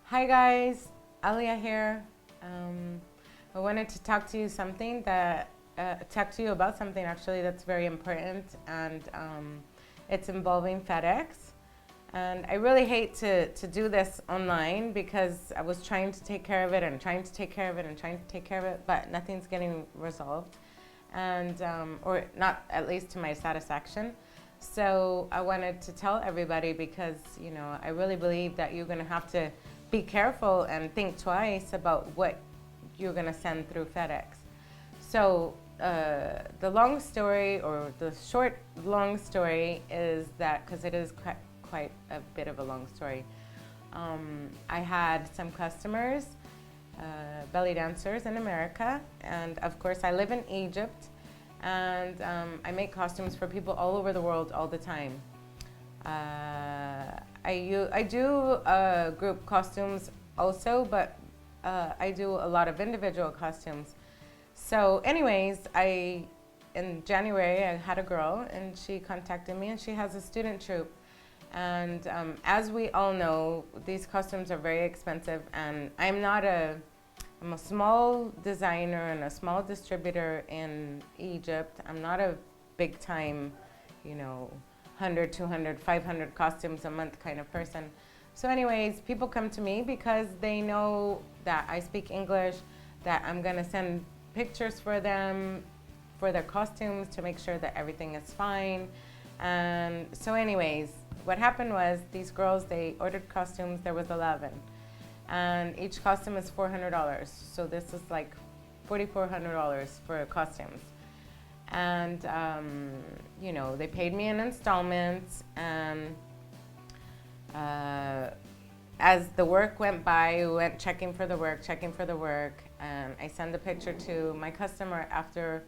Hi guys, Alia here. I wanted to talk to you talk to you about something actually that's very important, and it's involving Fedex. And I really hate to do this online because I was trying to take care of it and trying to take care of it and trying to take care of it, but nothing's getting resolved, and or not at least to my satisfaction. So I wanted to tell everybody because I really believe that you're going to have to be careful and think twice about what you're going to send through FedEx. So the long story, or the short long story, is that because it is quite a bit of a long story. I had some customers, belly dancers in America, and of course I live in Egypt, and I make costumes for people all over the world all the time. I do group costumes also, but I do a lot of individual costumes. So anyways, in January, I had a girl, and she contacted me, and she has a student troupe. And as we all know, these costumes are very expensive, and I'm a small designer and a small distributor in Egypt. I'm not a big time, 100, 200, 500 costumes a month kind of person. So anyways, people come to me because they know that I speak English, that I'm going to send pictures for them, for their costumes, to make sure that everything is fine. And so anyways, what happened was, these girls, they ordered costumes. There was 11. And each costume is $400. So this is like $4,400 for costumes. And, they paid me in installments. And as the work went by, we went checking for the work. And I sent the picture to my customer after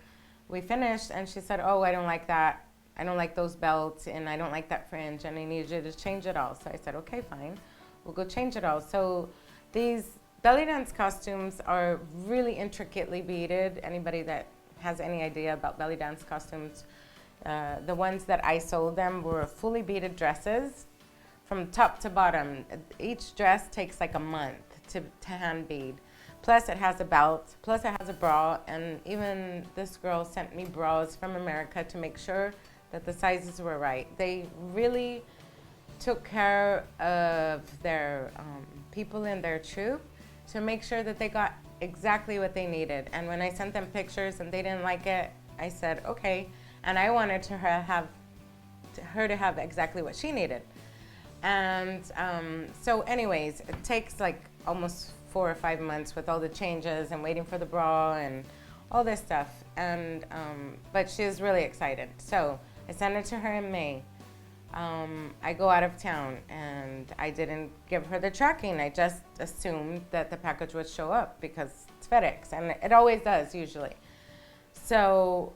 we finished. And she said, "Oh, I don't like that. I don't like those belts, and I don't like that fringe, and I need you to change it all." So I said, "Okay, fine. We'll go change it all." So these belly dance costumes are really intricately beaded. Anybody that has any idea about belly dance costumes, the ones that I sold them were fully beaded dresses from top to bottom. Each dress takes like a month to hand bead. Plus it has a belt, plus it has a bra, and even this girl sent me bras from America to make sure that the sizes were right. They really took care of their people in their troupe to make sure that they got exactly what they needed. And when I sent them pictures and they didn't like it, I said, okay. And I wanted her to have exactly what she needed. And so anyways, it takes like almost 4 or 5 months with all the changes and waiting for the bra and all this stuff. And but she was really excited. So I sent it to her in May. I go out of town, and I didn't give her the tracking. I just assumed that the package would show up because it's FedEx, and it always does usually. So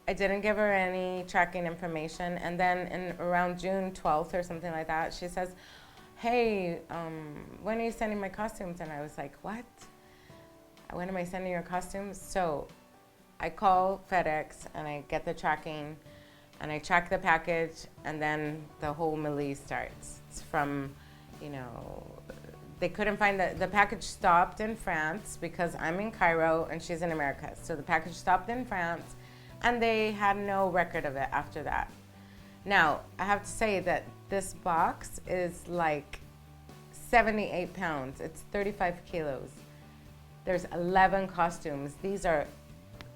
I didn't give her any tracking information. And then in around June 12th or something like that, she says, "Hey, when are you sending my costumes?" And I was like, "What? When am I sending your costumes?" So I call FedEx, and I get the tracking, and I track the package, and then the whole melee starts. It's from, they couldn't find the package stopped in France because I'm in Cairo and she's in America. So the package stopped in France, and they had no record of it after that. Now, I have to say that this box is like 78 pounds. It's 35 kilos. There's 11 costumes. These are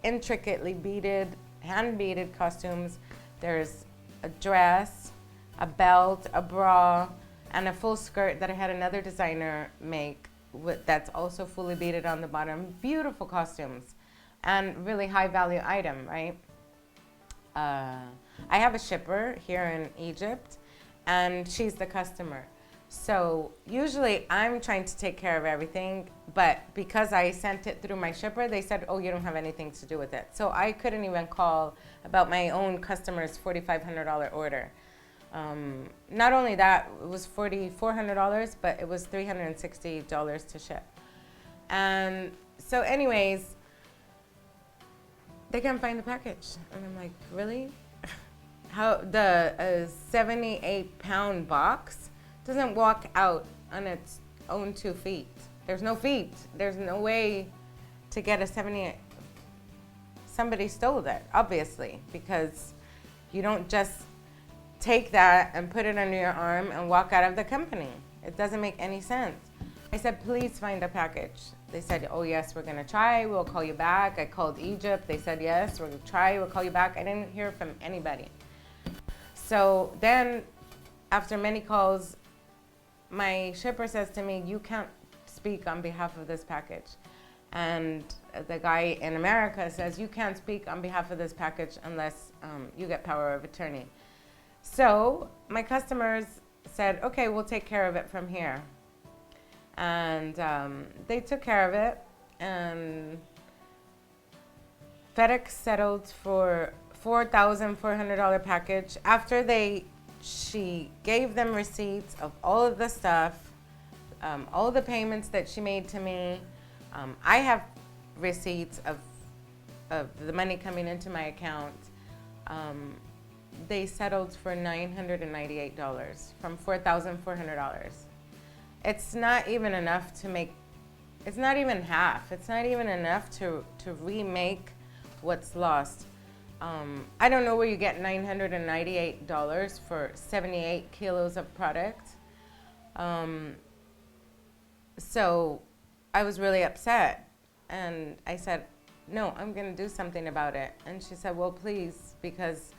intricately beaded, hand beaded costumes. There's a dress, a belt, a bra, and a full skirt that I had another designer make that's also fully beaded on the bottom. Beautiful costumes, and really high value item, right? I have a shipper here in Egypt, and she's the customer. So usually I'm trying to take care of everything, but because I sent it through my shipper, they said, "Oh, you don't have anything to do with it." So I couldn't even call about my own customer's $4,500 order. Not only that, it was $4,400, but it was $360 to ship. And so anyways, they can't find the package. And I'm like, really? How the 78-pound box doesn't walk out on its own 2 feet. There's no feet. There's no way to get a 78. Somebody stole it, obviously, because you don't just take that and put it under your arm and walk out of the company. It doesn't make any sense. I said, please find a package. They said, oh yes, we're gonna try, we'll call you back. I called Egypt, they said, yes, we're gonna try, we'll call you back. I didn't hear from anybody. So then, after many calls, my shipper says to me, you can't speak on behalf of this package. And the guy in America says, you can't speak on behalf of this package unless you get power of attorney. So my customers said, okay, we'll take care of it from here. And they took care of it, and FedEx settled for $4,400 package after she gave them receipts of all of the stuff, all the payments that she made to me. I have receipts of the money coming into my account. They settled for $998 from $4,400. It's not even enough to make, it's not even half. It's not even enough to remake what's lost. I don't know where you get $998 for 78 kilos of product. So I was really upset, and I said, no, I'm gonna do something about it. And she said, well, please, because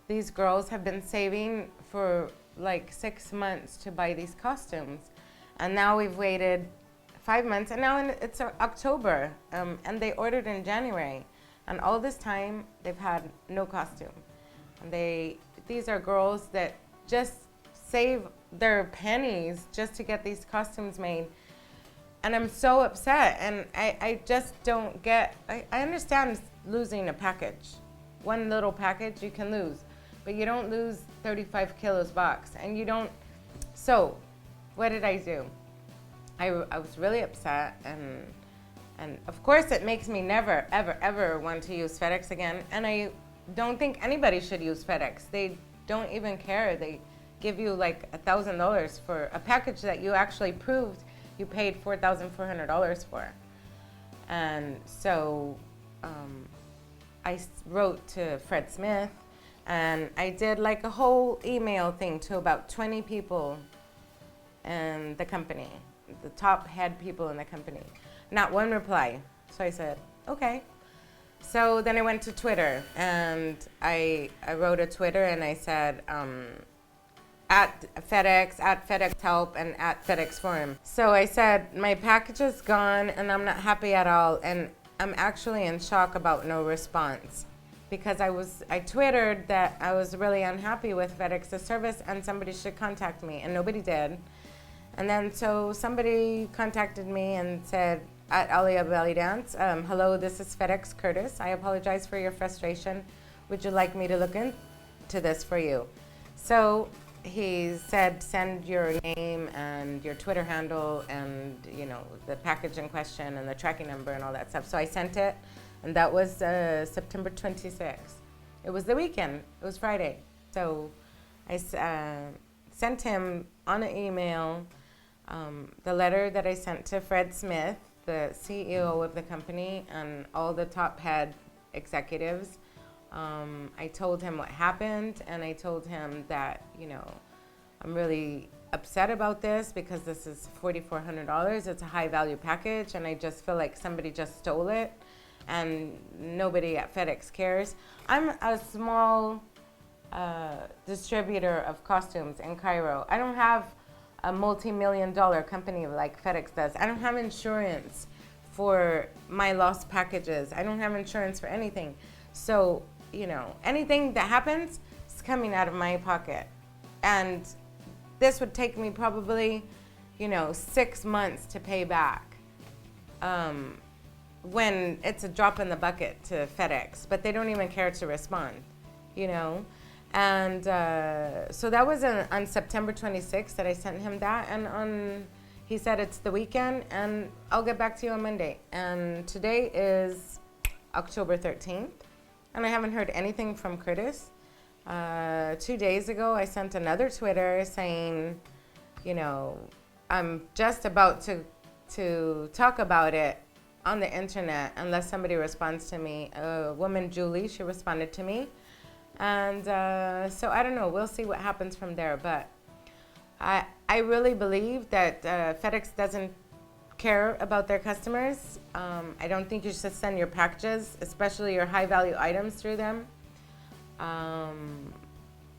these girls have been saving for like 6 months to buy these costumes. And now we've waited 5 months, and now it's October, and they ordered in January. And all this time, they've had no costume. And these are girls that just save their pennies just to get these costumes made. And I'm so upset, and I just don't get, I understand losing a package. One little package you can lose, but you don't lose 35 kilos box, and you don't, so what did I do? I was really upset, and of course it makes me never, ever, ever want to use FedEx again, and I don't think anybody should use FedEx. They don't even care. They give you like $1,000 for a package that you actually proved you paid $4,400 for. And so I wrote to Fred Smith, and I did like a whole email thing to about 20 people in the company, the top head people in the company. Not one reply. So I said, okay. So then I went to Twitter, and I wrote a Twitter, and I said, at FedEx Help, and at FedEx Forum. So I said, my package is gone, and I'm not happy at all, and I'm actually in shock about no response. Because I Twittered that I was really unhappy with FedEx's service, and somebody should contact me, and nobody did. And then so somebody contacted me and said, at Alia Belly Dance, hello, this is FedEx Curtis. I apologize for your frustration. Would you like me to look into this for you? So he said, send your name and your Twitter handle and, you know, the package in question and the tracking number and all that stuff. So I sent it, and that was September 26th. It was the weekend. It was Friday. So I sent him on an email the letter that I sent to Fred Smith, the CEO of the company, and all the top head executives. I told him what happened, and I told him that, you know, I'm really upset about this because this is $4,400. It's a high value package, and I just feel like somebody just stole it, and nobody at FedEx cares. I'm a small distributor of costumes in Cairo. I don't have a multi-million-dollar company like FedEx does. I don't have insurance for my lost packages. I don't have insurance for anything. So, you know, anything that happens is coming out of my pocket. And this would take me probably, you know, 6 months to pay back. When it's a drop in the bucket to FedEx, but they don't even care to respond, you know? And so that was on September 26th that I sent him that, and he said it's the weekend, and I'll get back to you on Monday. And today is October 13th, and I haven't heard anything from Curtis. 2 days ago, I sent another Twitter saying, you know, I'm just about to talk about it on the internet unless somebody responds to me. A woman, Julie, she responded to me. And so I don't know. We'll see what happens from there. But I really believe that FedEx doesn't care about their customers. I don't think you should send your packages, especially your high-value items, through them.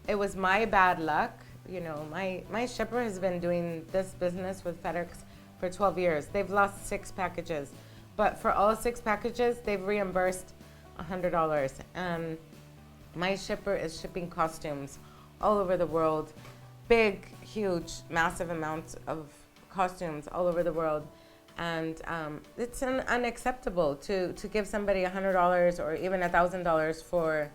It was my bad luck. You know, my shipper has been doing this business with FedEx for 12 years. They've lost 6 packages. But for all 6 packages, they've reimbursed $100. And my shipper is shipping costumes all over the world. Big, huge, massive amounts of costumes all over the world. And it's unacceptable to give somebody $100 or even $1,000 for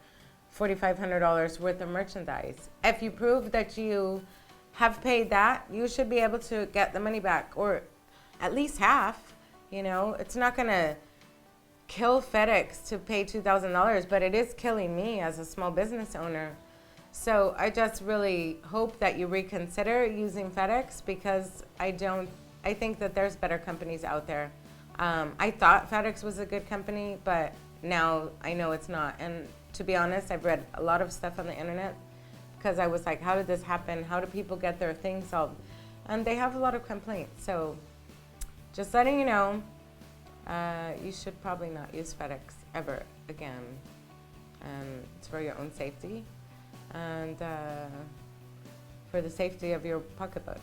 $4,500 worth of merchandise. If you prove that you have paid that, you should be able to get the money back, or at least half. You know, it's not gonna kill FedEx to pay $2,000, but it is killing me as a small business owner. So I just really hope that you reconsider using FedEx, because I think that there's better companies out there. I thought FedEx was a good company, but now I know it's not. And to be honest, I've read a lot of stuff on the internet because I was like, how did this happen? How do people get their things solved? And they have a lot of complaints. So just letting you know, you should probably not use FedEx ever again. And it's for your own safety and for the safety of your pocketbook.